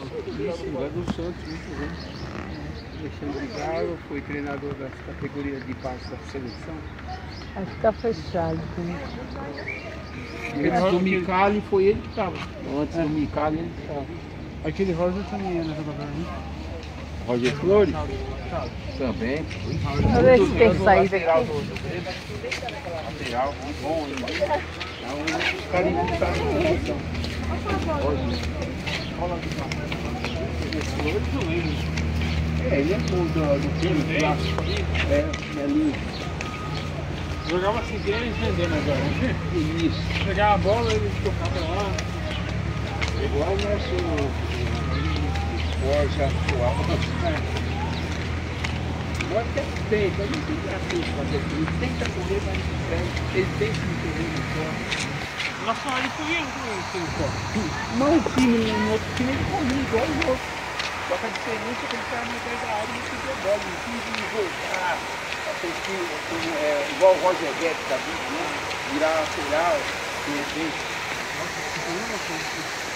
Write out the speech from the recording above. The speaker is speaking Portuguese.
Isso, vai do Santos, muito bem. Alexandre Galo foi treinador das categorias de base da seleção. Acho que tá fechado. Antes do Micali foi ele que estava. Antes do Micali ele que estava. Aquele Roger também é nessa tabela, né? Roger Flores? Também. Vamos ver se tem saída Lateral aqui. do Grêmio. Lateral, muito bom. É um dos caras que está na seleção. Esse Flores eu lembro. Ele é do time clássico. É lindo. Jogava assim, que eles vendendo agora. Isso. Pegava a bola, ele tocava lá. Igual o nosso Borja atual. Nós tenta, a gente tem gratuito fazer isso. Tenta correr, mas ele tem que correr no corpo. Nossa, ele foi eu que corre. Não o time, no outro time ele corria igual o outro. Só que a diferença é que ele estava na frente da área e não podia bola. Não tinha de voltar. Igual o Roger Guedes da vida, né? Virar lateral, de repente. Nossa, que